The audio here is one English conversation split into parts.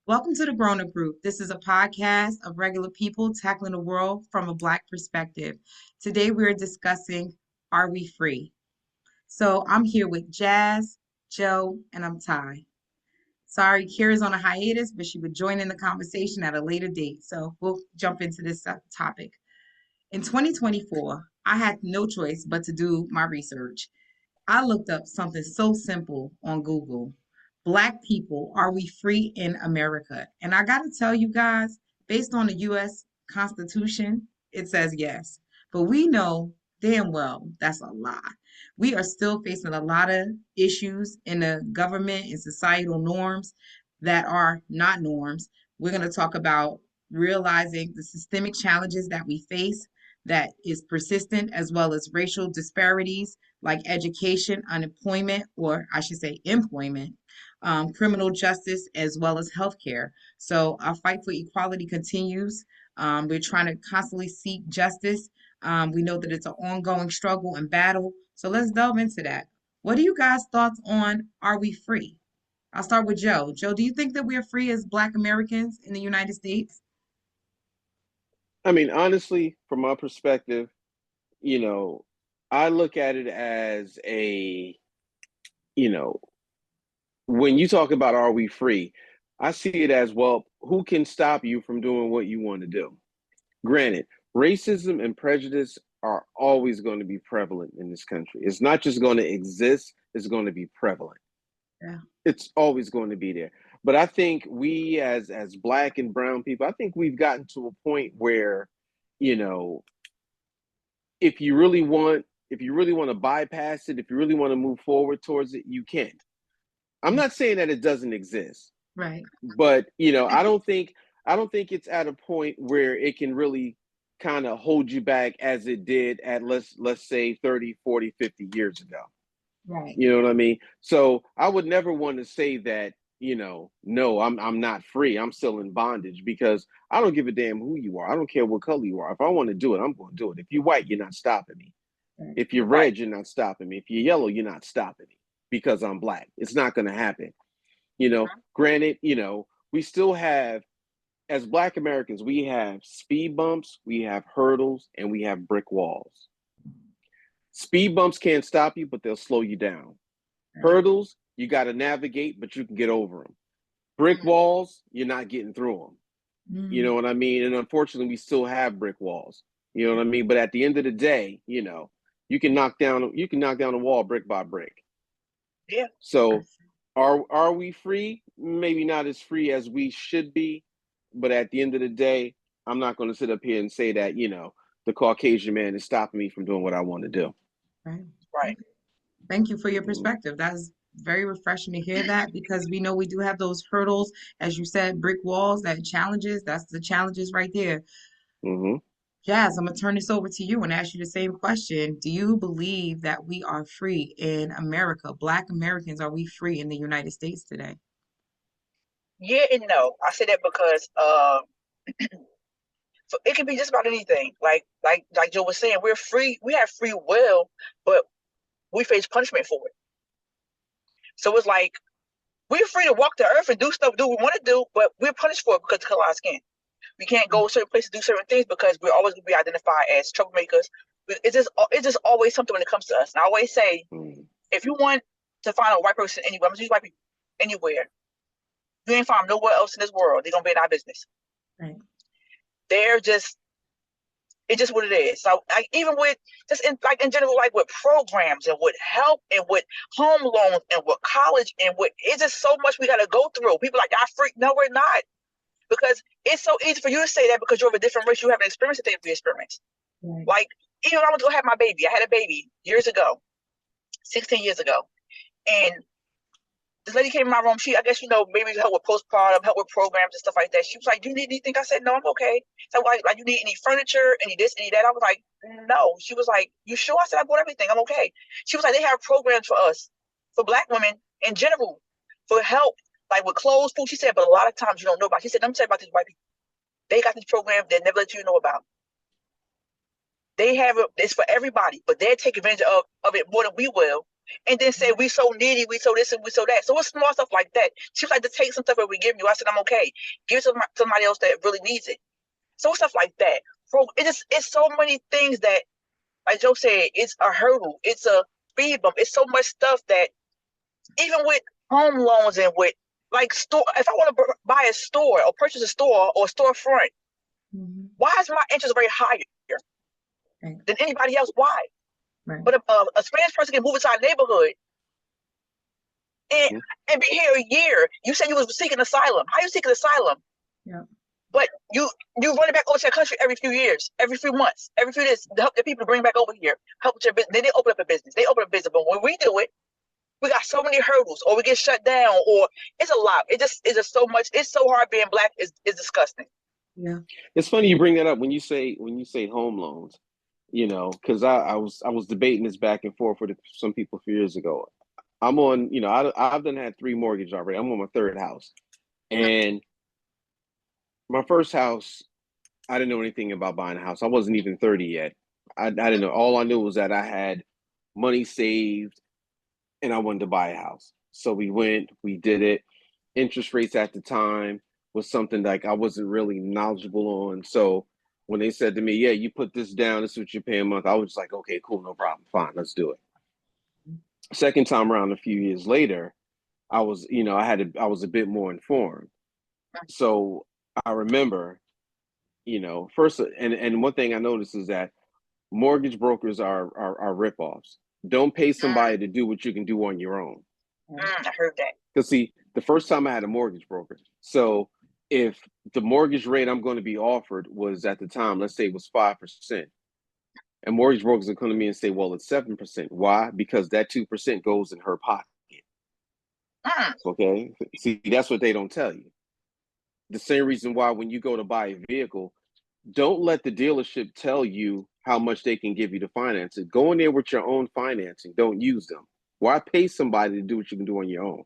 Welcome to the Grown Up Group. This is a podcast of regular people tackling the world from a Black perspective. Today we're discussing Are We Free? So I'm here with Jazz, Joe, and I'm Ty. Sorry, Kira's on a hiatus, but she would join in the conversation at a later date. So we'll jump into this topic. In 2024, I had no choice but to do my research. I looked up something so simple on Google. Black people, are we free in America? And I got to tell you guys, based on the US Constitution, it says yes. But we know damn well that's a lie. We are still facing a lot of issues in the government and societal norms that are not norms. We're going to talk about realizing the systemic challenges that we face that is persistent, as well as racial disparities like education, unemployment, or I should say employment, criminal justice, as well as healthcare. So our fight for equality continues. We're trying to constantly seek justice. We know that it's an ongoing struggle and battle. So let's delve into that. What are you guys' thoughts on Are We Free? I'll start with Joe. Joe, do you think that we are free as Black Americans in the United States? I mean, honestly, from my perspective, you know, I look at it as you know, when you talk about are we free, I see it as, well, who can stop you from doing what you want to do? Granted, racism and prejudice are always going to be prevalent in this country. It's not just going to exist, it's going to be prevalent. Yeah. It's always going to be there. But I think we as black and brown people, I think we've gotten to a point where, you know, if you really want to bypass it, if you really want to move forward towards it, you can. I'm not saying that it doesn't exist, Right. but I don't think it's at a point where it can really kind of hold you back as it did at let's say 30, 40, 50 years ago. Right. You know what I mean? So I would never want to say that, no, I'm not free. I'm still in bondage because I don't give a damn who you are. I don't care what color you are. If I want to do it, I'm going to do it. If you're white, you're not stopping me. Right. If you're Right. red, you're not stopping me. If you're yellow, you're not stopping me because I'm black. It's not going to happen. Mhm. Granted, we still have, as black Americans, we have speed bumps, we have hurdles, and we have brick walls. Speed bumps can't stop you, but they'll slow you down. Right. Hurdles, you got to navigate, but you can get over them. Brick walls, you're not getting through them. You Mm. know what I mean? And unfortunately, we still have brick walls. You know what I mean? But at the end of the day, you can knock down a wall brick by brick. Yeah. So are we free? Maybe not as free as we should be, but at the end of the day, I'm not going to sit up here and say that, the Caucasian man is stopping me from doing what I want to do. Right. Right. Thank you for your Mm-hmm. perspective. That's very refreshing to hear that because we know we do have those hurdles, as you said, brick walls, that challenges. That's the challenges right there. Mm-hmm. Jazz, I'm gonna turn this over to you and ask you the same question. Do you believe that we are free in America? Black Americans, are we free in the United States today? Yeah and no. I say that because so it can be just about anything. Like Joe was saying, we're free. We have free will, but we face punishment for it. So it's like we're free to walk the earth and do what we want to do, but we're punished for it because of the color of our skin. We can't go certain places, do certain things because we're always going to be identified as troublemakers. It's just always something when it comes to us. And I always say, Mm-hmm. if you want to find a white person anywhere, I'm gonna use white people anywhere. You ain't find them nowhere else in this world. They're gonna be in our business. Right. They're just it's just what it is. So even with just in general, like with programs and with help and with home loans and with college and with it's just so much we gotta go through. People like I freak. No, we're not. Because it's so easy for you to say that because you're of a different race, you haven't experienced the thing we experienced. Right. Like even when I went to go have my baby, I had a baby years ago, 16 years ago. And this lady came in my room. I guess, maybe help with postpartum, help with programs and stuff like that. She was like, "Do you need anything?" I said, "No, I'm okay." So like, you need any furniture, any this, any that? I was like, "No." She was like, "You sure?" I said, "I bought everything. I'm okay." She was like, "They have programs for us, for Black women in general, for help, like with clothes, food." She said, "But a lot of times you don't know about." She said, "Let me tell you about these white people. They got this program they never let you know about. They have it. It's for everybody, but they take advantage of it more than we will and then say we so needy, we so this and we so that. So it's small stuff like that. She was like to take some stuff that we give you. I said I'm okay. Give it to somebody else that really needs it. So stuff like that. So it's so many things that, like Joe said, it's a hurdle. It's a speed bump. It's so much stuff that even with home loans and with like store, if I want to buy a store or purchase a store or a storefront, why is my interest rate higher than anybody else? Why? Right. But a Spanish person can move into our neighborhood and be here a year. You said you was seeking asylum. How you seeking asylum? Yeah. But you run it back over to the country every few years, every few months, every few days to help the people to bring back over here, help with their business. Then they open up a business. They open up a business. But when we do it, we got so many hurdles, or we get shut down, or it's a lot. It's just so much. It's so hard being Black. Is disgusting. Yeah. It's funny you bring that up when you say home loans, you know, because I was debating this back and forth with some people a few years ago. I'm on, you know, I've done had 3 mortgages already. I'm on my 3rd house, and my first house, I didn't know anything about buying a house. I wasn't even 30 yet. I didn't know. All I knew was that I had money saved and I wanted to buy a house. So we did it. Interest rates at the time was something like I wasn't really knowledgeable on. So when they said to me, yeah, you put this down, this is what you're paying a month, I was just like, okay, cool, no problem. Fine, let's do it. Second time around, a few years later, I was, you know, I was a bit more informed. So I remember, you know, first, and one thing I noticed is that mortgage brokers are ripoffs. Don't pay somebody to do what you can do on your own. I heard that. Because see, the first time I had a mortgage broker, so if the mortgage rate I'm going to be offered was at the time, let's say it was 5%, and mortgage brokers are coming to me and say, well, it's 7%. Why? Because that 2% goes in her pocket. Okay. See, that's what they don't tell you. The same reason why when you go to buy a vehicle, don't let the dealership tell you how much they can give you to finance it. Go in there with your own financing. Don't use them. Why pay somebody to do what you can do on your own?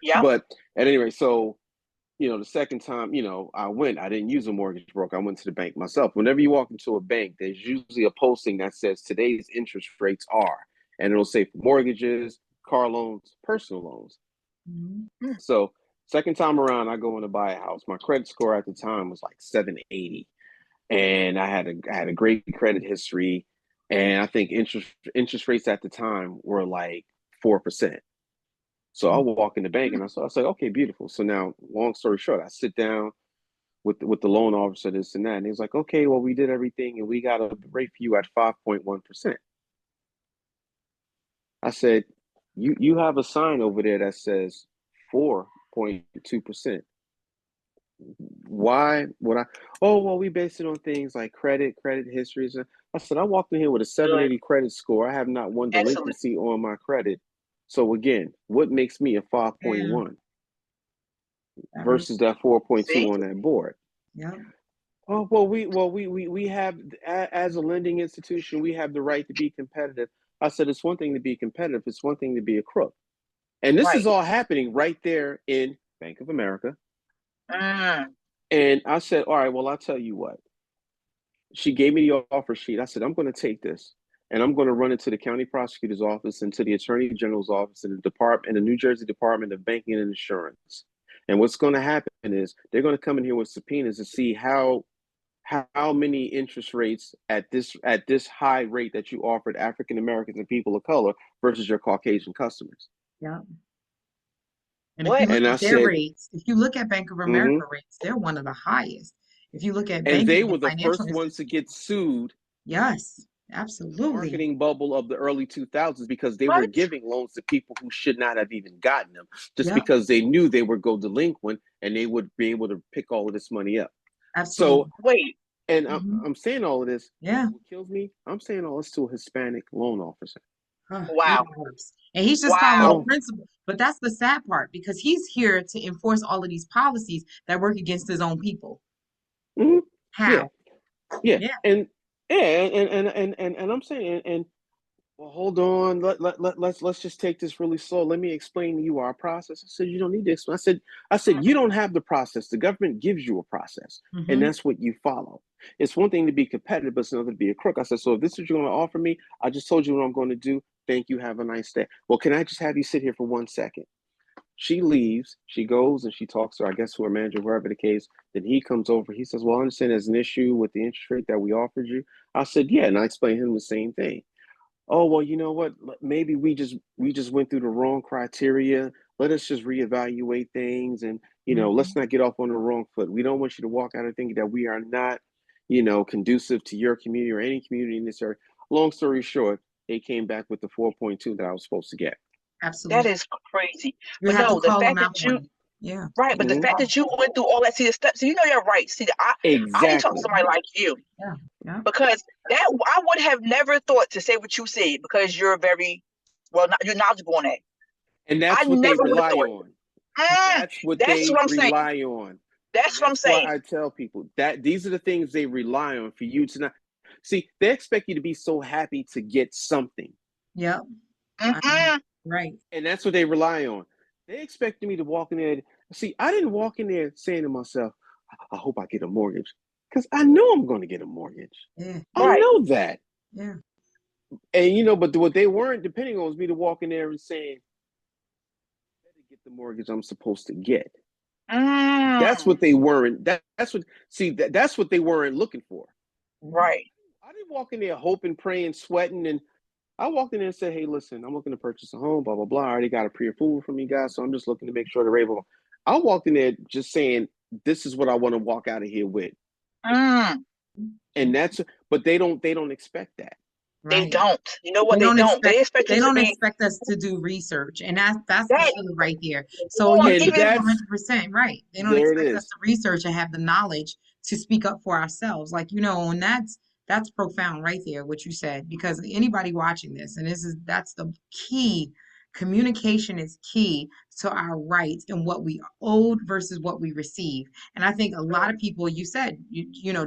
Yeah. But at any rate, so, you know, the second time, you know, I didn't use a mortgage broker. I went to the bank myself. Whenever you walk into a bank, there's usually a posting that says today's interest rates are, and it'll say for mortgages, car loans, personal loans. So second time around, I go in to buy a house. My credit score at the time was like 780. And I had a great credit history, and I think interest rates at the time were like 4%. So I walk in the bank and I said, okay, beautiful. So now, long story short, I sit down with the loan officer, this and that, and he's like, okay, well, we did everything, and we got a rate for you at 5.1%. I said, you have a sign over there that says 4.2%. Why would I? Oh, well, we base it on things like credit histories. I said, I walked in here with a 780 credit score. I have not one delinquency on my credit. So again, what makes me a 5.1 versus that 4.2 on that board? Yeah. Oh, well, we have, as a lending institution, we have the right to be competitive. I said, it's one thing to be competitive. It's one thing to be a crook. And this is all happening right there in Bank of America. And I said, all right, well, I'll tell you what. She gave me the offer sheet. I said, I'm going to take this and I'm going to run it to the county prosecutor's office and to the attorney general's office and the New Jersey Department of Banking and Insurance. And what's going to happen is they're going to come in here with subpoenas to see how many interest rates at this high rate that you offered African Americans and people of color versus your Caucasian customers. Yeah. And if you look at their rates, if you look at Bank of America rates, they're one of the highest. If you look at banking and they were the first ones to get sued. Yes, absolutely. Marketing bubble of the early 2000s, because they were giving loans to people who should not have even gotten them, just because they knew they would go delinquent and they would be able to pick all of this money up. Absolutely. So and I'm saying all of this. Yeah. What kills me? I'm saying all this to a Hispanic loan officer. Wow. And he's just following the principle. But that's the sad part, because he's here to enforce all of these policies that work against his own people. How? Yeah. And I'm saying, and well, hold on, let's just take this really slow. Let me explain to you our process. I said, you don't need to explain. I said, you don't have the process. The government gives you a process, and that's what you follow. It's one thing to be competitive, but it's another to be a crook. I said, so if this is what you're going to offer me, I just told you what I'm going to do. thank you, have a nice day. Well, can I just have you sit here for 1 second? She leaves, she goes and she talks to, I guess, to her manager, wherever the case. Then he comes over. He says, well, I understand there's an issue with the interest rate that we offered you. I said, yeah. And I explained to him the same thing. Oh, well, you know what? Maybe we just went through the wrong criteria. Let us just reevaluate things and, let's not get off on the wrong foot. We don't want you to walk out of thinking that we are not, conducive to your community or any community in this area. Long story short, they came back with the 4.2 that I was supposed to get. That Absolutely. is crazy. You But have to no, the call them fact out that on you it. Yeah. right, but the Mhm. fact that you went through all that, see the steps, so you know you're right. See, I need to talk to Exactly. somebody like you Yeah. Yeah. because that I would have never thought to say what you said because you're very you're knowledgeable on that. And I that's what they never would have rely thought. on. Mm, That's what that's they what I'm saying. rely on. And That's what I'm that's why saying. I tell people that these are the things they rely on for you to not see. They expect you to be so happy to get something. Yep. Mm-mm. Right. And that's what they rely on. They expected me to walk in there. See, I didn't walk in there saying to myself, I hope I get a mortgage. Because I know I'm going to get a mortgage. Yeah. I Right. know that. Yeah. And but what they weren't depending on was me to walk in there and saying, I better get the mortgage I'm supposed to get. That's what they weren't. That's what they weren't looking for. Right. I didn't walk in there hoping, praying, sweating, and I walked in there and said, "Hey, listen, I'm looking to purchase a home. Blah blah blah. I already got a pre-approval from you guys, so I'm just looking to make sure they're able." I walked in there just saying, "This is what I want to walk out of here with," Mm. and but they don't expect that. They Right. don't. You know what? They They don't don't. They expect you they to don't be expect us to do research. And that's the that. key right there. So Or you're And even 100% right. They don't there it expect us is. to research and have the knowledge to speak up for ourselves. Like, and that's profound right there, what you said, because anybody watching this, and that's the key. Communication is key to our rights and what we owed versus what we receive. And I think a lot of people, you said,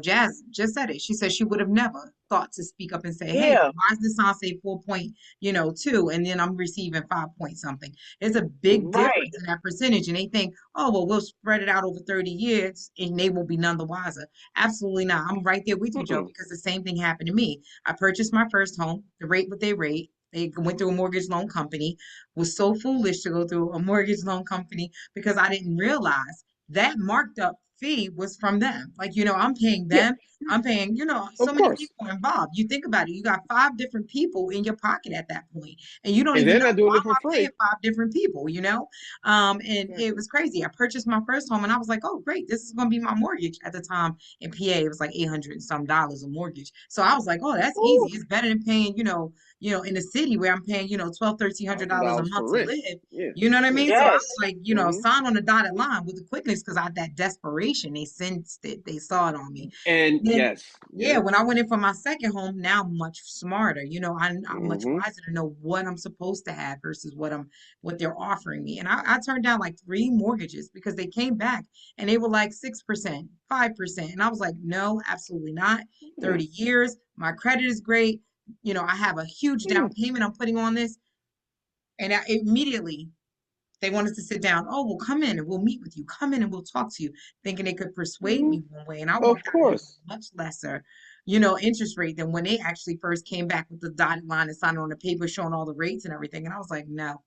Jazz just said it. She said she would have never thought to speak up and say, hey, yeah. why does this sign say 4.2 and then I'm receiving 5 point something? There's a big Right. difference in that percentage. And they think, oh, well, we'll spread it out over 30 years and they will be none the wiser. Absolutely not. I'm right there with you, Joe, because the same thing happened to me. I purchased my first home, the rate what they rate. They went through a mortgage loan company, was so foolish to go through a mortgage loan company because I didn't realize that marked up fee was from them. Like, I'm paying Yeah, them. I'm paying, so of many course. people involved. You think about it, you got 5 different people in your pocket at that point, and you don't And even they're know not doing why it am for I paying free. 5 different people. And it Exactly. was crazy. I purchased my first home and I was like, oh, great, this is going to be my mortgage. At the time in PA, it was like 800 and some dollars a mortgage. So I was like, oh, that's Ooh, easy. It's better than paying, in the city where I'm paying, $1,200, $1,300 a $1,000 for month to rent. live. Yeah. You know what I Yeah. mean? So I was Yes. like, Hmm. sign on the dotted line with the quickness because I had that desperation. They sensed it. They saw it on me. And Then, yes, yeah, yeah. when I went in for my second home, now I'm much smarter. I'm much Hmm. wiser to know what I'm supposed to have versus what they're offering me. And I turned down like 3 mortgages because they came back and they were like 6%, 5%. And I was like, no, absolutely not. Yeah. 30 years, my credit is great. I have a huge Yeah. down payment I'm putting on this. And immediately they wanted to sit down. Oh, well, come in and we'll meet with you. Come in and we'll talk to you, thinking they could persuade Hmm. me one way. And I Of walked out with course. a much lesser, interest rate than when they actually first came back with the dotted line and signed on the paper showing all the rates and everything. And I was like, no,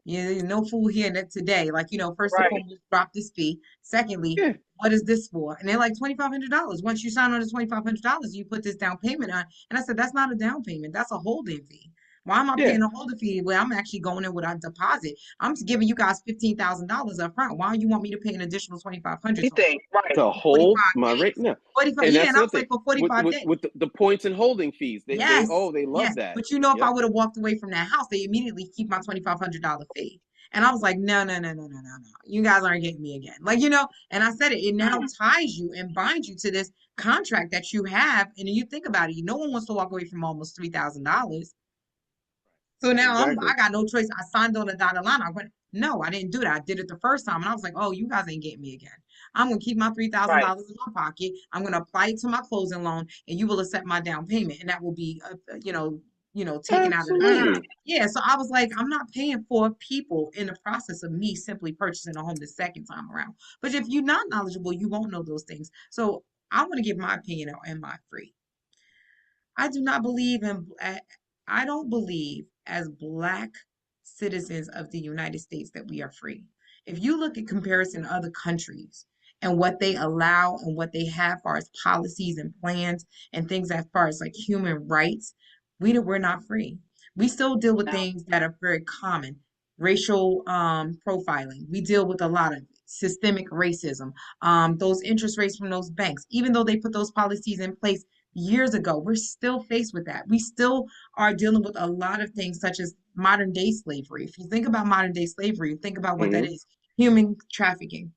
there's no fool here today. Like, first and Right. foremost, drop this fee. Secondly, Yeah. what is this for? And they're like $2,500. Once you sign on the $2,500, you put this down payment on. And I said, that's not a down payment. That's a holding fee. Why am I Yeah. paying a holding fee where I'm actually going in with a deposit? I'm just giving you guys $15,000 up front. Why do you want me to pay an additional 2,500 You think right. To for hold 45 my rate. days? No. 45, And yeah, that's and I the was thing like, for with 45 with, days. with the points and holding fees. Yes, They yes. love that. But if I Yep. would have walked away from that house, they immediately keep my $2,500 fee. And I was like, no, no, no, no, no, no, no. You guys aren't getting me again. Like, and I said it now Mm. ties you and binds you to this contract that you have. And you think about it, no one wants to walk away from almost $3,000. So now I Exactly. got no choice. I signed on the dotted line. I went, no, I didn't do that. I did it the first time. And I was like, oh, you guys ain't getting me again. I'm gonna keep my Right. $3,000 in my pocket. I'm gonna apply it to my closing loan, and you will accept my down payment, and that will be, taken out of the Mm. payment. Absolutely. Yeah. So I was like, I'm not paying for people in the process of me simply purchasing a home the second time around. But if you're not knowledgeable, you won't know those things. So I want to give my opinion on am I free? I do not believe in. I don't believe as Black citizens of the United States that we are free. If you look at comparison to other countries and what they allow and what they have as far as policies and plans and things as far as like human rights, we're not free. We still deal with No. things that are very common. Racial profiling. We deal with a lot of systemic racism. Those interest rates from those banks, even though they put those policies in place years ago, we're still faced with that. We still are dealing with a lot of things such as modern day slavery. If you think about modern day slavery, think about what that Mm-hmm. is. Human trafficking.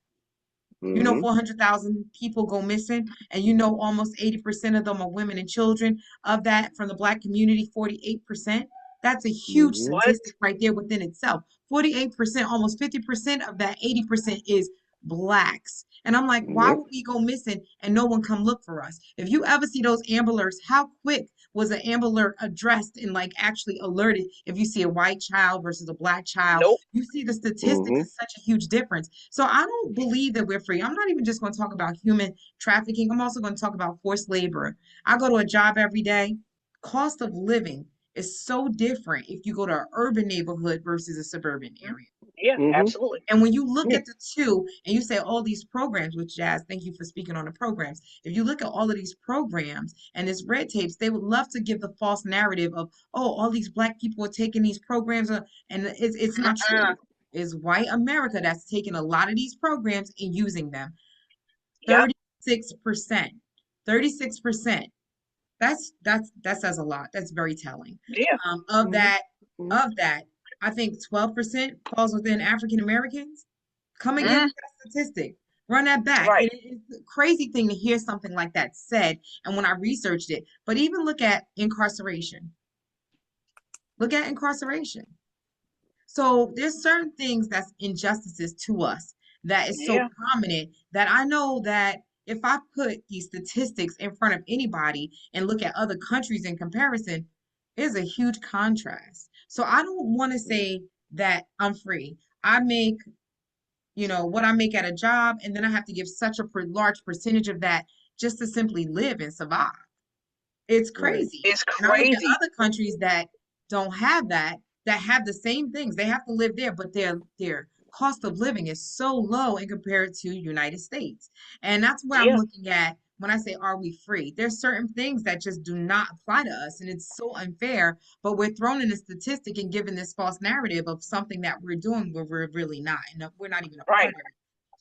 You know, Mm-hmm. 400,000 people go missing, and you know almost 80% of them are women and children. Of that, from the Black community, 48%. That's a huge Mm-hmm. What? statistic right there within itself. 48%, almost 50% of that 80% is Blacks. And I'm like, why Yep. would we go missing and no one come look for us? If you ever see those Amber Alerts, how quick was an Amber Alert addressed and like actually alerted if you see a white child versus a Black child? Nope. You see the statistics Mm-hmm. is such a huge difference. So I don't believe that we're free. I'm not even just going to talk about human trafficking. I'm also going to talk about forced labor. I go to a job every day. Cost of living is so different if you go to an urban neighborhood versus a suburban area. Yeah, Mm-hmm. absolutely. And when you look Yeah. at the two and you say all these programs, which Jazz, thank you for speaking on the programs. If you look at all of these programs and this red tapes, they would love to give the false narrative of, oh, all these Black people are taking these programs, and it's not Uh-uh. true. It's white America that's taking a lot of these programs and using them. Yep. 36%. 36%. That says a lot. That's very telling. Yeah. Of Mm-hmm. that, of that, I think 12% falls within African Americans. Come and give me Mm, that statistic. Run that back. right. It's a crazy thing to hear something like that said. And when I researched it, but even look at incarceration. Look at incarceration. So there's certain things that's injustices to us that is so Yeah. prominent that I know that if I put these statistics in front of anybody and look at other countries in comparison, is a huge contrast. So I don't want to say that I'm free. I make, what I make at a job, and then I have to give such a large percentage of that just to simply live and survive. It's Right. crazy. It's And I look at crazy. other countries that don't have that, that have the same things. They have to live there, but their cost of living is so low in compared to United States. And that's where I'm Yeah. looking at when I say, are we free? There's certain things that just do not apply to us, and it's so unfair. But we're thrown in a statistic and given this false narrative of something that we're doing where we're really not, and that we're not even a part Right. of it.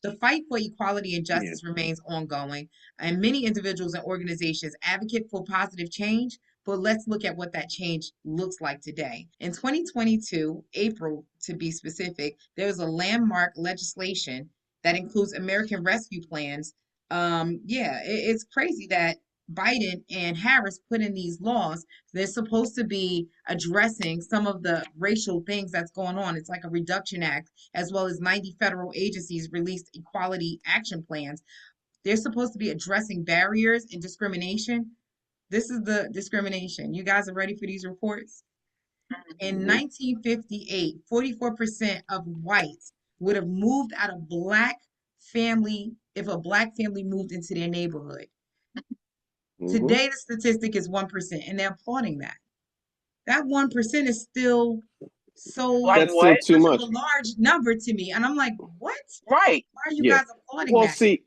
The fight for equality and Yeah. justice remains ongoing, and many individuals and organizations advocate for positive change. But let's look at what that change looks like today. In 2022, April to be specific, there was a landmark legislation that includes American Rescue Plans. Yeah, it's crazy that Biden and Harris put in these laws. They're supposed to be addressing some of the racial things that's going on. It's like a reduction act, as well as 90 federal agencies released equality action plans. They're supposed to be addressing barriers and discrimination. This is the discrimination. You guys are ready for these reports? In Mm-hmm. 1958, 44% of whites would have moved out of Black family if a Black family moved into their neighborhood. Mm-hmm. Today, the statistic is 1%, and they're applauding that. That 1% is still so Like That's still what? too much of much. a large number to me. And I'm like, what? Right. Why are you Yeah. guys applauding Well, that? see.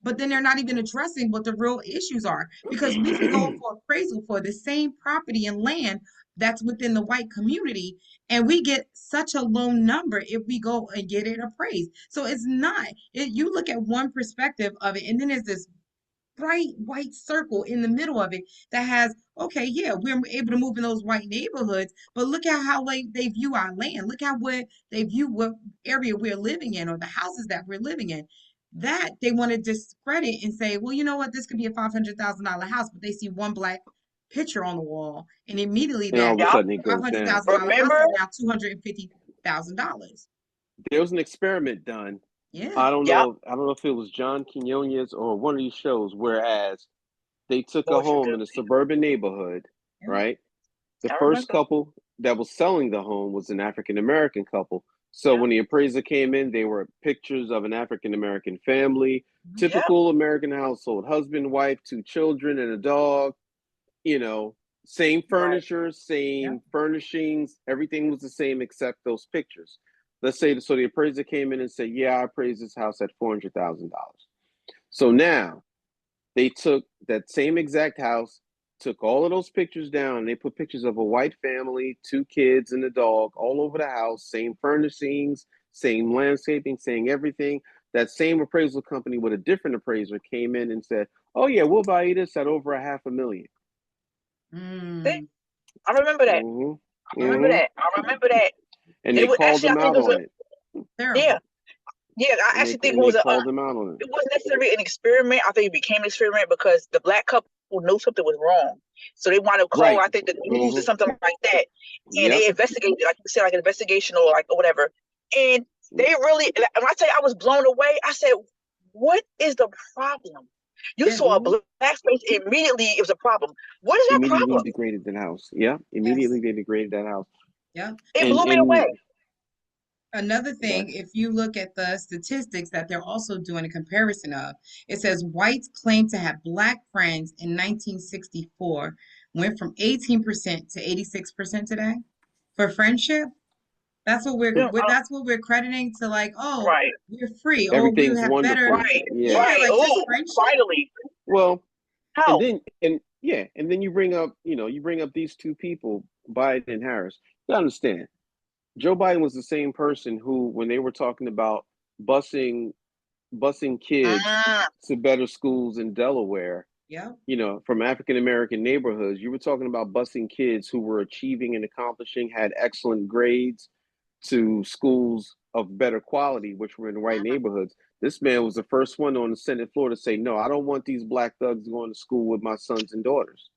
But then they're not even addressing what the real issues are because we can go for appraisal for the same property and land that's within the white community, and we get such a low number if we go and get it appraised. So it's not, you look at one perspective of it, and then there's this bright white circle in the middle of it that has, okay, yeah, we're able to move in those white neighborhoods, but look at how like they view our land. Look how what they view what area we're living in or the houses that we're living in. That they want to discredit and say, well, you know what, this could be a $500,000 house, but they see one Black picture on the wall, and immediately And all that of a Yep. sudden it five goes hundred down. thousand dollar house Remember? is now $250,000. There was an experiment done. Yeah, I don't Yep. know. I don't know if it was John Quinones or one of these shows. Whereas they took a Lord, home forgive in a me. suburban neighborhood, yeah, right? The I first remember. couple that was selling the home was an African American couple. So Yeah. when the appraiser came in, they were pictures of an African American family, mhm, Yeah. typical American household, husband, wife, two children, and a dog. You know, Same Right. furniture, same furnishings, everything was the same except those pictures. Let's say so the appraiser came in and said, "Yeah, I appraised this house at $400,000." So now they took that same exact house, took all of those pictures down, and they put pictures of a white family, 2 kids, and a dog all over the house, same furnishings, same landscaping, same everything. That same appraisal company with a different appraiser came in and said, "Oh yeah, we'll buy you this at over a half a million." Mm. I remember that. Mm-hmm. I remember Mm-hmm. that. I remember that. And It they was called actually, I them think out it was on it. Terrible. yeah. I And actually think and it they was called them out on it. it wasn't necessarily an experiment. I think it became an experiment because the black couple knew something was wrong. So they wanted to call, Right. I think, the news or Mm-hmm. something like that. And Yep. they investigated, like you said, like an investigation or whatever. And they really, and when I tell you I was blown away, I said, what is the problem? You Yeah. saw a Mm-hmm. black space, immediately it was a problem. What is that Immediately problem? degraded that house. Yeah. Immediately they degraded that house. Yeah. It And blew me away. Another yeah. thing, if you look at the statistics that they're also doing a comparison of, it says whites claim to have black friends in 1964 went from 18% to 86% today for friendship. That's what Yeah, that's what we're crediting to, like, oh, right, we're free. Oh, we Everything's have better. wonderful. right, Yeah. Yeah, right. like just Oh, friendship. finally. Well, How? and then you bring up, you bring up these two people, Biden and Harris. You understand, Joe Biden was the same person who, when they were talking about busing kids Mm, to better schools in Delaware, Yeah. from African American neighborhoods, you were talking about busing kids who were achieving and accomplishing, had excellent grades, to schools of better quality, which were in the right neighborhoods. This man was the first one on the Senate floor to say, "No, I don't want these black thugs going to school with my sons and daughters."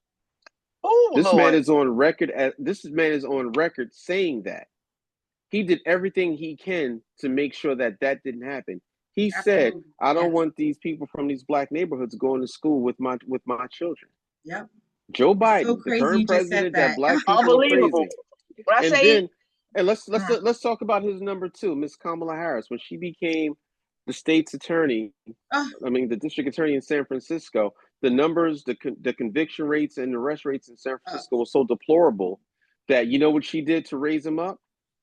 oh, This man Lord. is on record saying that. He did everything he can to make sure that that didn't happen. He said, Absolutely. "I don't Yes. want these people from these black neighborhoods going to school with my children." Yep. Joe It's so Biden, the crazy you current just said president that that. black people are Unbelievable. praising. When I And say, then, and let's let's mm, let's talk about his number two, Miss Kamala Harris, when she became the state's attorney. Oh, I mean, the district attorney in San Francisco. The numbers, the conviction rates and arrest rates in San oh, Francisco were so deplorable that, you know what she did to raise them up?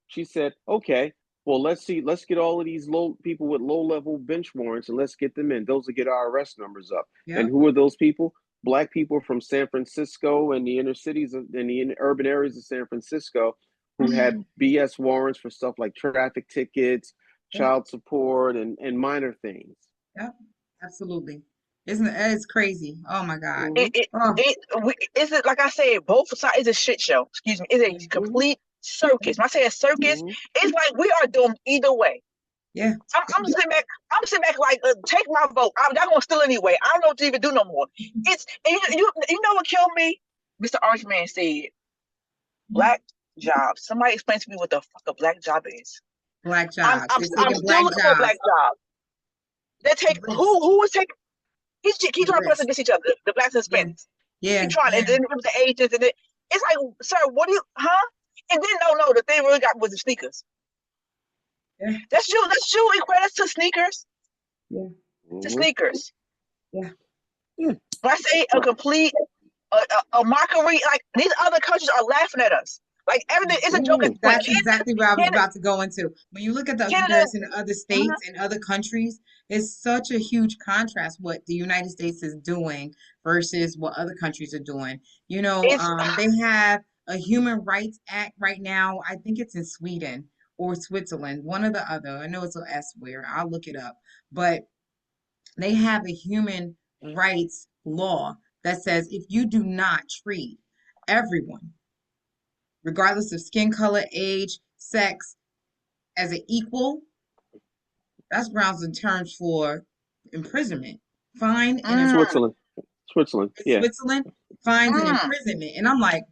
She said, "Okay, well, let's get all of these low people with low level bench warrants and let's get them in. Those will get our arrest numbers up." And yep. who are those people? Black people from San Francisco and the inner cities and the urban areas of San Francisco who had BS warrants for stuff like traffic tickets, Yep. child support, and minor things. Yep. Absolutely. Isn't it? It's crazy. Oh my God. Mm-hmm. Oh, is it like I said, both sides is a shit show. Excuse me, it's a Mm-hmm. complete circus. When I say a circus, Mm-hmm. it's like we are doomed either way. yeah. I'm sitting back. I'm sitting back like, take my vote. Y'all gonna steal anyway. I don't know what to even do no more. It's and you know what killed me? Mr. Orange Man said, black jobs. Somebody explain to me what the fuck a black job is. Black I'm jobs. I'm, They're I'm taking still black looking for a black jobs. job. They take Risk. who is taking? He's trying to put us Risk. against each other. The blacks and Yeah. Hispanics. Yeah. He trying, Yeah. and then it was the Asians, and then it's like, sir, what do you, huh? And then no, the thing really got was the sneakers. Yeah. That's you equate us to sneakers. Yeah. To Mm-hmm. sneakers. Yeah. When I say a complete a mockery, like these other countries are laughing at us. Like everything is a joke at this point. That's exactly where I was Canada, about to go into. When you look at the Canada, comparison to other states and other countries, it's such a huge contrast what the United States is doing versus what other countries are doing. it's They have a Human Rights Act right now. I think it's in Sweden or Switzerland, one or the other. I know it's an S where I'll look it up. But they have a human rights law that says if you do not treat everyone, regardless of skin color, age, sex, as an equal, that's grounds and terms for imprisonment, fine, and mm, Switzerland. Yeah. Switzerland, fines and mm, imprisonment. And I'm like,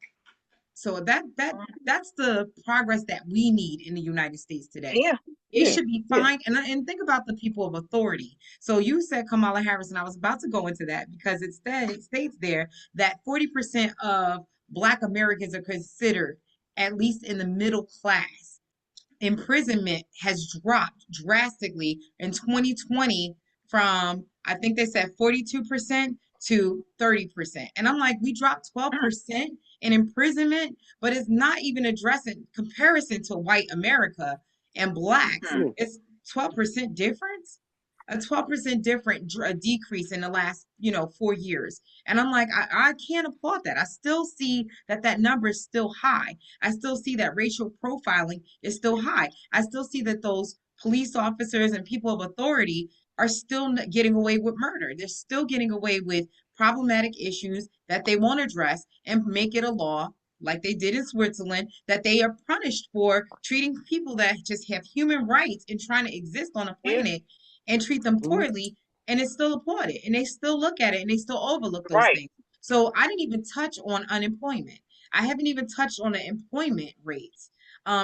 so that's the progress that we need in the United States today. yeah, It Yeah. should be Yeah. fine. And think about the people of authority. So you said Kamala Harris, and I was about to go into that because it states there that 40% of Black Americans are considered at least in the middle class. Imprisonment has dropped drastically in 2020 from, I think they said 42% to 30%. And I'm like, we dropped 12% in imprisonment, but it's not even addressing comparison to white America and blacks. Mhm. Yeah. It's 12% difference, a 12% decrease in the last, 4 years. And I'm like, I can't applaud that. I still see that number is still high. I still see that racial profiling is still high. I still see that those police officers and people of authority are still getting away with murder. They're still getting away with problematic issues that they won't address and make it a law like they did in Switzerland, that they are punished for treating people that just have human rights and trying to exist on a Yeah. planet and treat them Mhm. poorly, and it's still applauded, and they still look at it and they still overlook those Right. things. So I didn't even touch on unemployment. I haven't even touched on the employment rates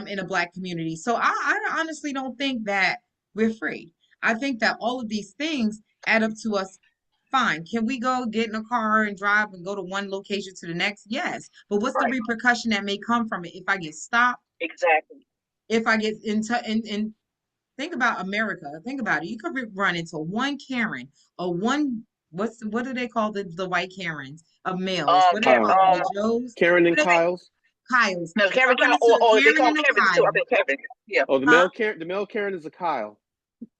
in a black community. So I honestly don't think that we're free. I think that all of these things add up to us. Fine. Can we go get in a car and drive and go to one location to the next? Yes. But what's the Right. repercussion that may come from it if I get stopped, Exactly. if I get into in think about America. Think about it. You could run into one Karen or one what do they call the white Karens of males? What do they call them? The Joes? Karen and What do they Kyle's. Kyles? no, If I Kevin run Count, into a or they Karen call and him a Kevin too. I Kyle, think Kevin. Yeah. Oh, huh? the male Karen is a Kyle.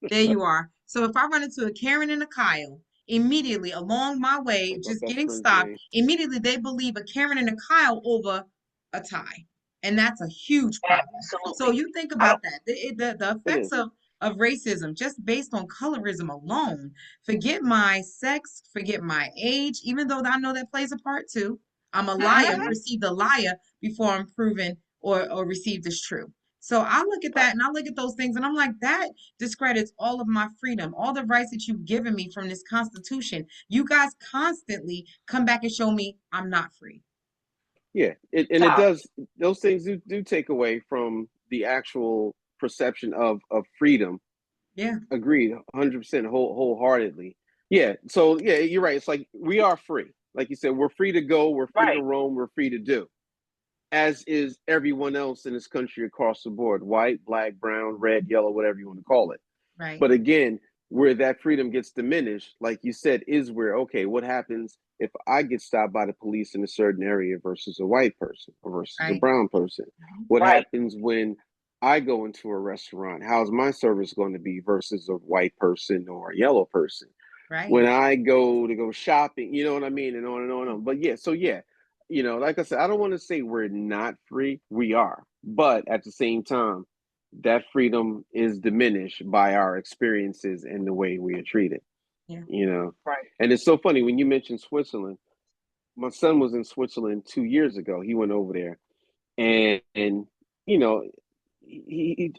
There you are. So if I run into a Karen and a Kyle, immediately along my way, That's my just best getting friend's stopped, name. immediately they believe a Karen and a Kyle over a tie. And that's a huge problem. So Absolutely. you think I about don't. that. The It effects is. of racism just based on colorism alone. Forget my sex, forget my age, even though I know that plays a part too. I'm a liar. I'm Mhm. perceived a liar before I'm proven or received as true. So I look at that and I look at those things and I'm like, that discredits all of my freedom, all the rights that you've given me from this Constitution. You guys constantly come back and show me I'm not free. Yeah, and it Top. does. Those things do take away from the actual perception of freedom. Yeah, Agreed, 100%, wholeheartedly. Yeah. So yeah, you're right. It's like we are free. Like you said, we're free to go. We're free to Right. roam. We're free to do. As is everyone else in this country across the board: white, black, brown, red, yellow, whatever you want to call it. right, But again, where that freedom gets diminished, like you said, is where, okay, what happens if I get stopped by the police in a certain area versus a white person or versus a right, brown person? What Right. happens when I go into a restaurant? How's my service going to be versus a white person or a yellow person? right. When I go shopping, you know what I mean, and on and on and on. But yeah, so yeah, like I said, I don't want to say we're not free. We are, but at the same time, that freedom is diminished by our experiences and the way we are treated. Yeah. Right. And it's so funny when you mentioned Switzerland. My son was in Switzerland 2 years ago. He went over there, and you know,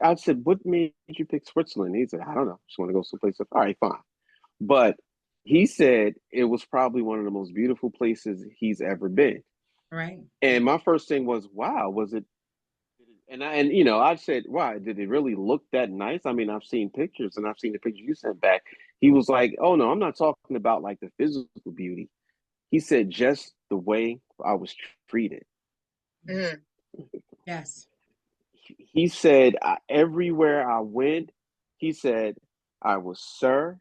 I said, "What made you pick Switzerland?" He said, "I don't know. Just want to go someplace." All right, fine. But he said it was probably one of the most beautiful places he's ever been. Right. And my first thing was, wow, was it? I said, wow, did it really look that nice? I mean, I've seen pictures and I've seen the pictures you sent back. He was like, oh no, I'm not talking about like the physical beauty. He said just the way I was treated. Mm. Yes. He said everywhere I went, he said I was sir,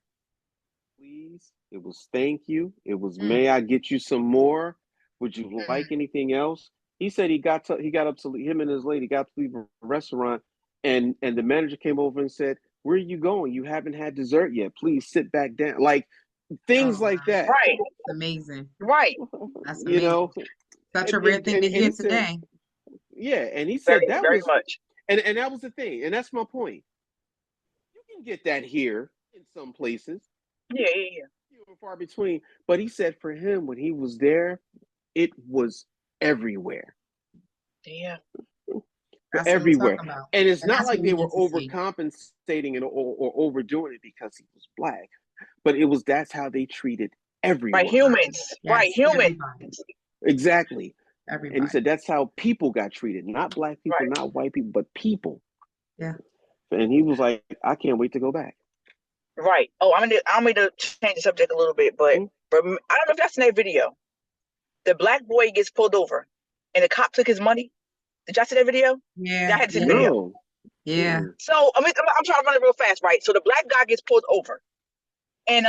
please. It was thank you. It was Mm. may I get you some more? Would you like Mm. anything else? He said he got up to him and his lady got to leave a restaurant, and the manager came over and said, "Where are you going? You haven't had dessert yet. Please sit back down." Like Oh, things wow. like that, Right. Amazing. Right. That's you amazing. know. Such a And rare thing to and hear he said, today. yeah, and he said Very, that very was, much. and that was the thing, and that's my point. You can get that here in some places, Yeah. Yeah. Yeah. few and far between. But he said for him, when he was there, it was everywhere, Yeah. That's what I'm everywhere. talking about. And it's And not that's what like we they were need to see. overcompensating or overdoing it because he was black, but it was that's how they treated Right. everyone. Humans. Right. Yes, Humans. everybody. Exactly. And he Everybody. said that's how people got treated, not black people, Right. not white people, but people. Yeah. And he was like, I can't wait to go back. Right. Oh, I'm going to change the subject a little bit, but I don't know if that's in that video. The black boy gets pulled over, and the cop took his money. Did y'all see that video? Yeah. Y'all had to see the Yeah. video. No. Yeah. So I'm trying to run it real fast, right? So the black guy gets pulled over, and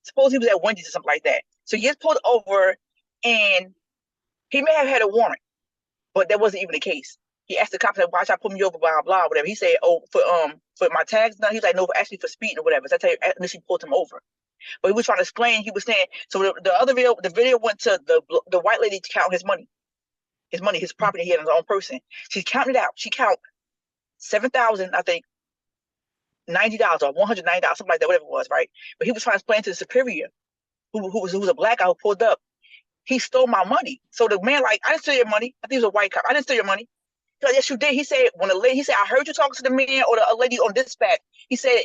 suppose he was at Wendy's or something like that. So he gets pulled over, and he may have had a warrant, but that wasn't even the case. He asked the cops, like, "Why should I pull me over?" Blah blah, whatever. He said, "Oh, for my tags done." He's like, "No, actually for speeding or whatever." So I tell you, initially pulled him over. But he was trying to explain. He was saying, so the other video, the video went to the white lady to count his money, his property he had on his own person. She counted it out. She count 7,000, I think, $90 or $190, something like that, whatever it was, right? But he was trying to explain to the superior, who was a black guy who pulled up, he stole my money. So the man, like, "I didn't steal your money." I think he was a white cop. "I didn't steal your money." He's like, "Yes, you did." He said, he said, "I heard you talking to the man or a lady on dispatch." He said,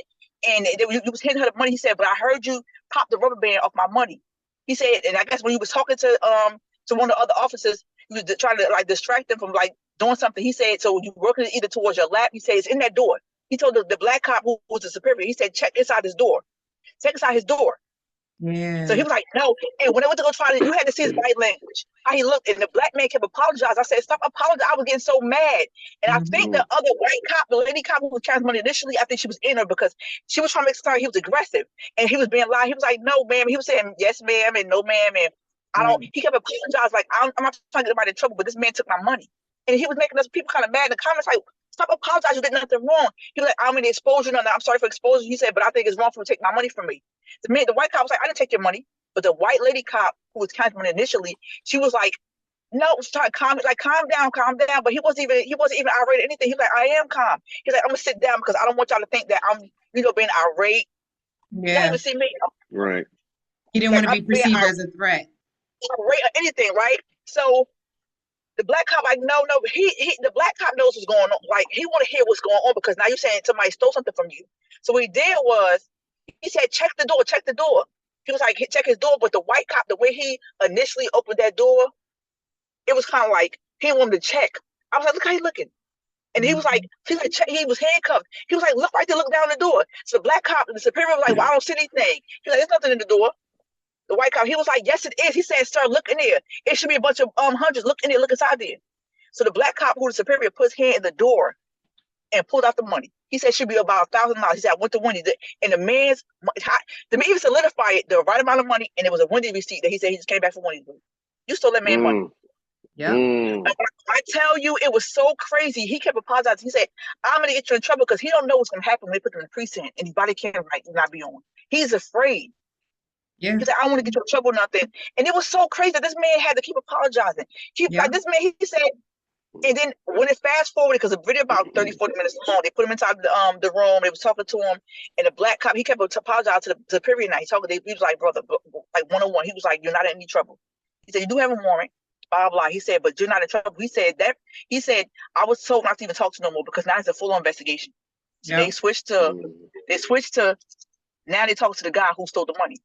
and you was handing her the money. He said, "But I heard you pop the rubber band off my money." He said, and I guess when he was talking to one of the other officers, he was trying to like distract them from like doing something. He said, "So you working either towards your lap?" He said, "It's in that door." He told the black cop who was the superior, he said, "Check inside his door. Check inside his door." So he Yeah. was like, "No." And when I went to go try to, you had to see his body language, how he looked. And the black man kept apologizing. I said, "Stop apologizing." I was getting so mad. And I think the other white cop, the lady cop who was counting money initially, I think she was in her because she was trying to make it sound like he was aggressive. And he was being loud. He was like, "No, ma'am." He was saying, "Yes, ma'am," and "No, ma'am." And Right. he kept apologizing, like, I'm not trying to get anybody in trouble, but this man took my money. And he was making us people kind of mad in the comments, like, "Stop apologizing. You did nothing wrong." He was like, "I'm in the exposure. No, I'm sorry for exposure." He said, "But I think it's wrong for him to take my money from me." The white cop was like, "I didn't take your money." But the white lady cop who was counting money initially, she was like, "No," trying to calm down, calm down. But he wasn't even irate or anything. He was like, "I am calm." He's like, "I'm gonna sit down because I don't want y'all to think that I'm, being irate." Y'all Yeah. even see me, Right. He didn't like want to I'm be being perceived as a threat. irate or anything, right? So the black cop, like, no, the black cop knows what's going on. Like, he want to hear what's going on because now you're saying somebody stole something from you. So what he did was, he said, "Check the door, check the door." He was like, "Check his door." But the white cop, the way he initially opened that door, it was kind of like he didn't want him to check. I was like, "Look how he's looking." And he was like, check. He was handcuffed. He was like, "Look right there, look down the door." So the black cop, the superior was like, "Well, I don't see anything." He's like, "There's nothing in the door." The white cop, he was like, "Yes, it is." He said, "Sir, look in there. It should be a bunch of hundreds. Look in there, look inside there." So the black cop, who was superior, put his hand in the door and pulled out the money. He said it should be about $1,000. He said, "I went to Wendy's," and the man even solidified it, the right amount of money, and it was a Wendy's receipt that he said he just came back from Wendy's. You stole that man money. Yep. I tell you, it was so crazy. He kept apologizing. He said, "I'm gonna get you in trouble," because he don't know what's gonna happen when they put him in the precinct and his body camera might not be on. He's afraid. Yeah. He said, "I don't want to get you in trouble, nothing." And it was so crazy that this man had to keep apologizing. Yeah. Like this man, he said, and then when it fast forwarded, because the video about 30, 40 minutes long, they put him inside the room. They was talking to him, and the black cop, he kept apologizing to the superior. Now he was like, "Brother, like 101." He was like, "You're not in any trouble." He said, "You do have a warrant, blah blah." He said, "But you're not in trouble." He said, "I was told not to even talk to no more because now it's a full investigation." So Yep. they switched to now they talk to the guy who stole the money.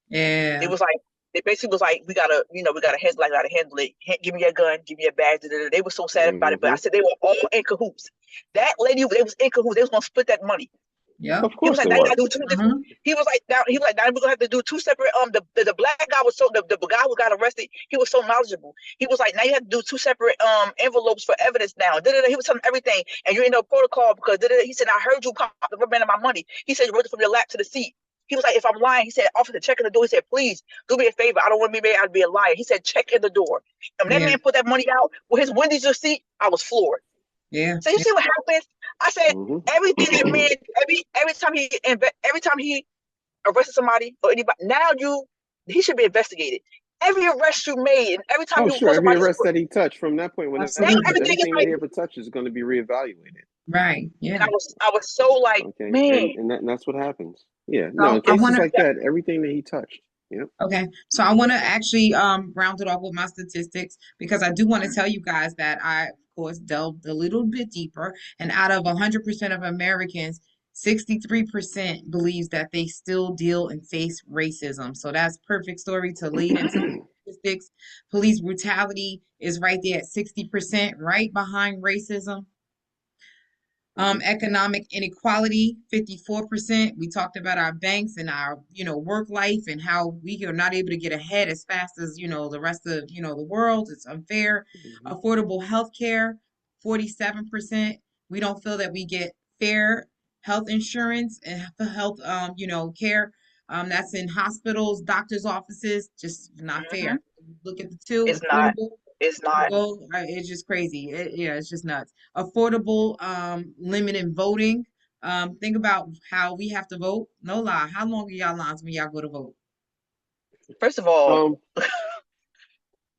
Yeah. It was like, they basically was like, we gotta handle it. Give me your gun, give me your badge. They were so sad about it, but I said they were all in cahoots. That lady, they was in cahoots. They was gonna split that money. Yep. Of He was course like, it now you was. gotta do two different. He was like, now we're gonna have to do two separate. The black guy was so the guy who got arrested. He was so knowledgeable. He was like, now you have to do two separate envelopes for evidence now. He was telling everything, and you're in no protocol because he said, "I heard you pop the rubber band of my money." He said, "You wrote it from your lap to the seat." He was like, "If I'm lying," he said, "Officer, check in the door." He said, "Please do me a favor. I don't want to be made out to be a liar." He said, "Check in the door." And when that Yeah. man put that money out with his Wendy's receipt, I was floored. Yeah. So you see what happens? I said, everything that man, every time he arrested somebody or anybody, now he should be investigated. Every arrest you made and every time Oh, you sure. put Every somebody, arrest that he touched from that point, whenever now he Absolutely. touched everything is everything that like, he ever touches is going to be reevaluated. Right. and Yeah. I was so like, Okay, man, and that's what happens. Yeah, no, So in I cases want to like that, everything that he touched. Yep. Okay, so I want to actually round it off with my statistics because I do want to tell you guys that I, of course, delved a little bit deeper, and out of 100% of Americans, 63% believes that they still deal and face racism. So that's perfect story to lead into statistics. Police brutality is right there at 60%, right behind racism. Economic inequality, 54%. We talked about our banks and our, work life and how we are not able to get ahead as fast as, the rest of, the world. It's unfair. Affordable health care, 47%. We don't feel that we get fair health insurance and health, care That's in hospitals, doctors' offices. Just not Hmm. fair. Look at the two It's not. affordable. It's not. Go. It's just crazy. Yeah, it's just nuts. Affordable, limited voting. Think about how we have to vote. No lie. How long are y'all lines when y'all go to vote? First of all, Um,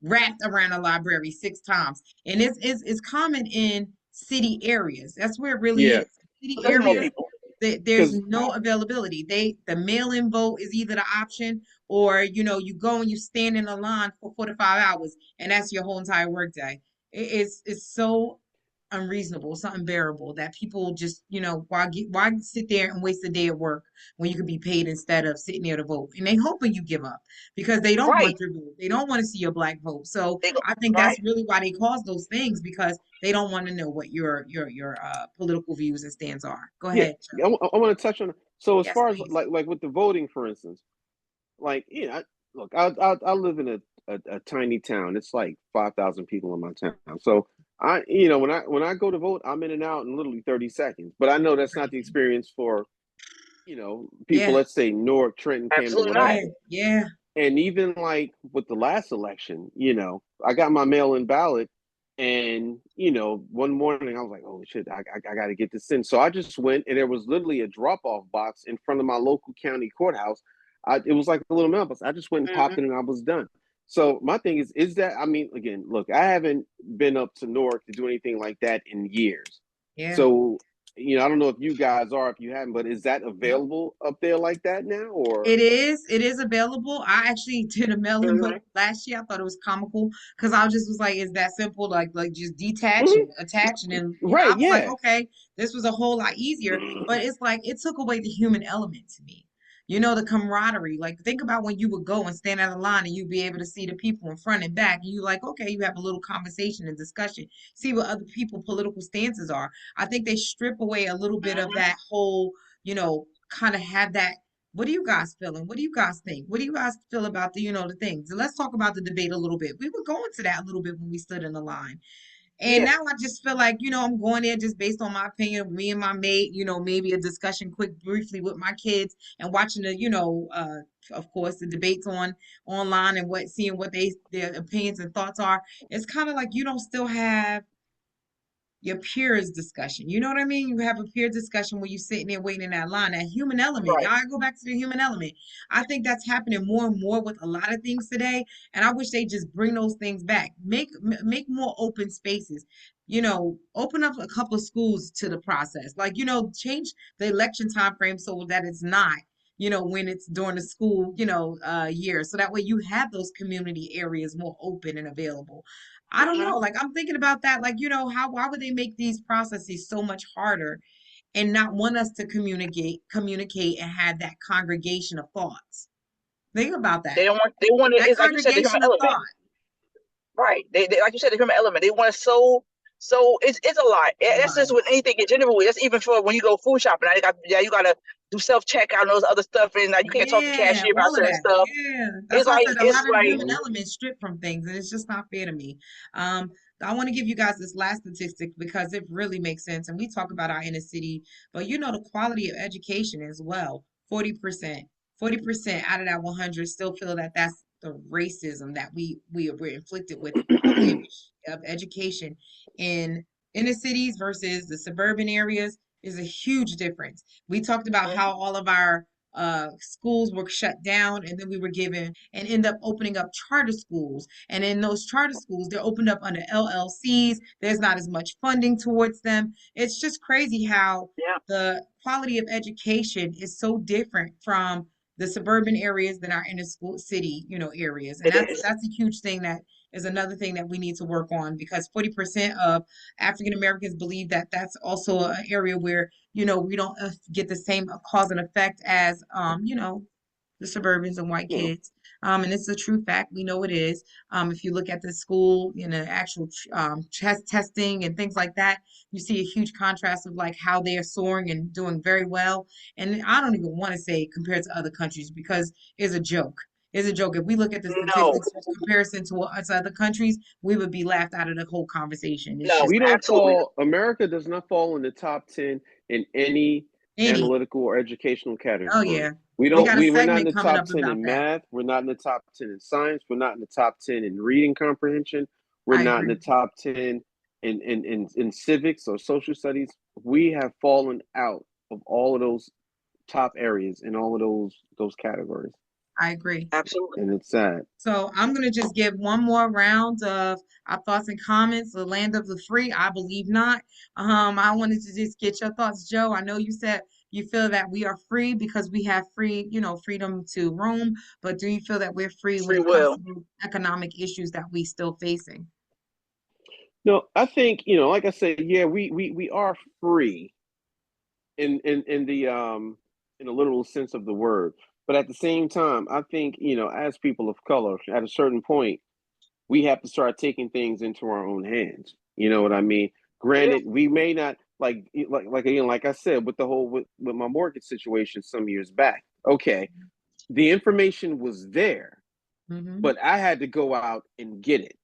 Wrapped around a library 6 times. And it's common in city areas. That's where it really yeah, is. City there's more areas, people. there's because no availability. The mail-in vote is either the option, or you go and you stand in a line for 45 hours and that's your whole entire workday. It's so unreasonable, so unbearable that people just, why sit there and waste a day at work when you could be paid instead of sitting there to vote? And they hoping you give up because they don't Right. want your vote. They don't want to see your black vote. So They go I think that's right. really why they cause those things, because they don't want to know what your political views and stands are. Go yeah, ahead, Joe. I want to touch on. So as Yes, far as please. like with the voting, for instance, like look, I live in a tiny town. It's like 5,000 people in my town. So when I go to vote, I'm in and out in literally 30 seconds. But I know that's not the Crazy. experience for people. Yeah, Let's say Newark, Trenton, Camden, Absolutely not. yeah, whatever. yeah, And even like with the last election, I got my mail-in ballot, and one morning I was like, "Oh shit, I got to get this in." So I just went, and there was literally a drop-off box in front of my local county courthouse. It was like a little mailbox. I just went and popped Hmm. it, and I was done. So my thing is that, I mean, again, look, I haven't been up to Newark to do anything like that in years. yeah. So I don't know if you guys are, if you haven't, but is that Yep. available up there like that now, or? It is available. I actually did a mail-in vote Hmm. last year. I thought it was comical because I just was like, "Is that simple? Like just detach Mhm. and attach." And then I Right, was like, yeah. "Okay, this was a whole lot easier." But it's like it took away the human element to me. The camaraderie. Like think about when you would go and stand out of line and you'd be able to see the people in front and back, and you like, okay, you have a little conversation and discussion, see what other people political stances are. I think they strip away a little bit of Hmm. that whole, kind of have that. What are you guys feeling? What do you guys think? What do you guys feel about the things? And let's talk about the debate a little bit. We were going to that a little bit when we stood in the line. And Yeah. now I just feel like, I'm going there just based on my opinion, me and my mate, maybe a discussion briefly with my kids and watching of course, the debates online and seeing what their opinions and thoughts are. It's kind of like you don't still have your peers discussion. You know what I mean? You have a peer discussion when you're sitting there waiting in that line. That human element. Right. Y'all go back to the human element. I think that's happening more and more with a lot of things today, and I wish they just bring those things back. Make more open spaces. Open up a couple of schools to the process. Like, change the election time frame so that it's not, when it's during the school, year. So that way you have those community areas more open and available. I don't Hmm. know. Like I'm thinking about that. Like, why would they make these processes so much harder and not want us to communicate and have that congregation of thoughts? Think about They that. don't want. They want it. That It's like you said, the human congregation of element. thought. Right. They like you said, the human element. They want it it's a lot. That's just with anything in general. That's even for when you go food shopping. You gotta do self checkout and those other stuff, and you can't talk to Yeah, cashier about all of certain that. stuff. Yeah. That's It's why I like said a it's lot of the like human Mhm. elements stripped from things, and it's just not fair to me. Um, I want to give you guys this last statistic because it really makes sense. And we talk about our inner city, but the quality of education as well. 40%. 40% out of that 100 still feel that that's the racism that we're inflicted with of education in inner cities versus the suburban areas is a huge difference. We talked about how mhm. all of our schools were shut down and then we were given and end up opening up charter schools. And in those charter schools, they're opened up under LLCs. There's not as much funding towards them. It's just crazy how Yeah, the quality of education is so different from the suburban areas than our inner school city, areas. And it that's is. that's a huge thing that is another thing that we need to work on because 40% of African Americans believe that that's also an area where we don't get the same cause and effect as the suburbans and white No, kids. And it's a true fact. We know it is. If you look at the school, actual testing and things like that, you see a huge contrast of like how they are soaring and doing very well. And I don't even want to say compared to other countries because it's a joke. It's a joke. If we look at the No, statistics in comparison to us other countries, we would be laughed out of the whole conversation. It's no, just we don't absolutely not. fall. America does not fall in the top 10 in any any. analytical or educational Oh category. yeah. We got a we're not in segment the coming top up 10 about in that. math. We're not in the top 10 in science. We're not in the top 10 in reading comprehension. We're I not in agree. the top 10 in civics or social studies. We have fallen out of all of those top areas in all of those categories. I agree. Absolutely. And it's sad. So I'm going to just give one more round of our thoughts and comments. The land of the free, I believe not. I wanted to just get your thoughts, Joe. I know you said you feel that we are free because we have free, freedom to roam, but do you feel that we're free when Free it comes will. to the economic issues that we still facing? No, I think, like I said, yeah, we are free in the literal sense of the word. But at the same time, I think, as people of color, at a certain point, we have to start taking things into our own hands. You know what I mean? Yeah. Granted, we may not like I said with the whole with my mortgage situation some years back. Okay, the information was there, Mm-hmm. but I had to go out and get it.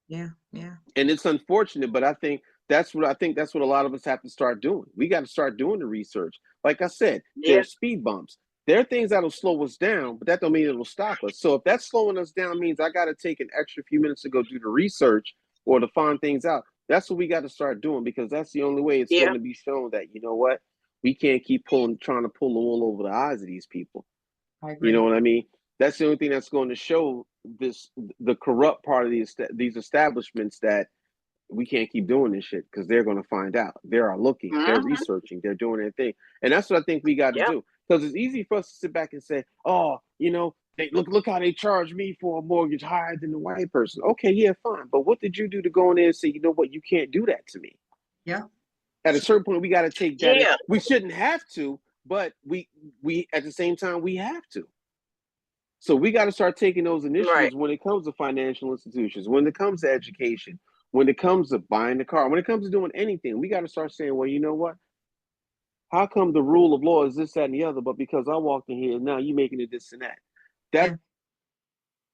Yeah, yeah. And it's unfortunate, but I think that's what a lot of us have to start doing. We got to start doing the research. Like I said, there Yeah. are speed bumps. There are things that'll slow us down, but that don't mean it'll stop us. So if that's slowing us down means I got to take an extra few minutes to go do the research or to find things out. That's what we got to start doing because that's the only way it's Yeah. going to be shown that, you know what, we can't keep trying to pull the wool over the eyes of these people. I You agree. know what I mean? That's the only thing that's going to show the corrupt part of these establishments that we can't keep doing this shit because they're going to find out. They are looking, they're Mm-hmm. researching, they're doing their thing, and that's what I think we got to Yeah. do. Because it's easy for us to sit back and say, "Oh, they look how they charge me for a mortgage higher than the white person." Okay, yeah, fine, but what did you do to go in there and say, "You know what? You can't do that to me." Yeah. At a certain point, we got to take that. Yeah. We shouldn't have to, but we at the same time we have to. So we got to start taking those Right. initiatives when it comes to financial institutions, when it comes to education, when it comes to buying the car, when it comes to doing anything. We got to start saying, well, you know what? How come the rule of law is this, that, and the other? But because I walked in here, now you making it this and that. Yeah.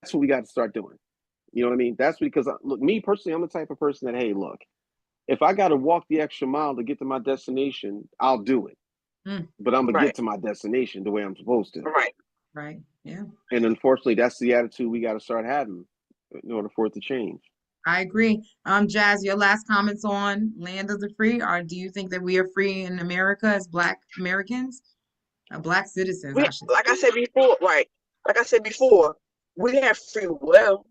That's what we got to start doing. You know what I mean? That's because, look, me personally, I'm the type of person that, hey, look, if I got to walk the extra mile to get to my destination, I'll do it. Mm. But I'm going to Right. get to my destination the way I'm supposed to. Right. Right. Yeah. And unfortunately, that's the attitude we got to start having in order for it to change. I agree. Jazz, your last comments on land of the free, or do you think that we are free in America as Black Americans? Black citizens, We, I should like say. I said before, right? Like I said before, we have free will.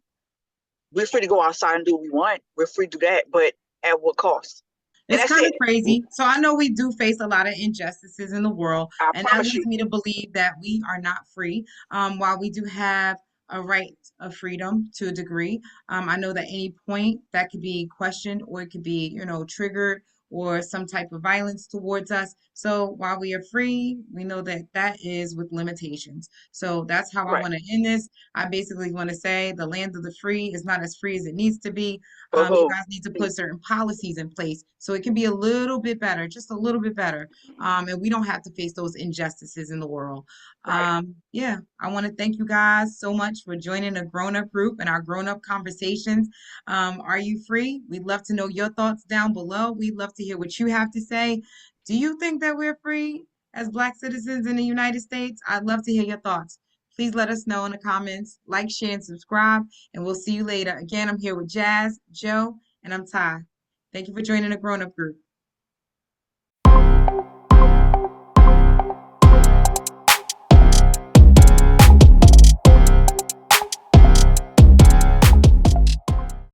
We're free to go outside and do what we want. We're free to do that, but at what cost? And It's that's kind of it. crazy. So I know we do face a lot of injustices in the world, I and that promise leads you. me to believe that we are not free. While we do have a right of freedom to a degree, I know that any point that could be questioned or it could be, triggered or some type of violence towards us. So while we are free, we know that that is with limitations. So that's how I Right. want to end this. I basically want to say the land of the free is not as free as it needs to be. For You who? guys need to put certain policies in place so it can be a little bit better, just a little bit better. And we don't have to face those injustices in the world. Right. Yeah, I want to thank you guys so much for joining the Grown Up Group and our Grown Up Conversations. Are you free? We'd love to know your thoughts down below. We'd love to hear what you have to say. Do you think that we're free as Black citizens in the United States? I'd love to hear your thoughts. Please let us know in the comments. Like, share, and subscribe, and we'll see you later. Again, I'm here with Jazz, Joe, and I'm Ty. Thank you for joining the Grown Up Group.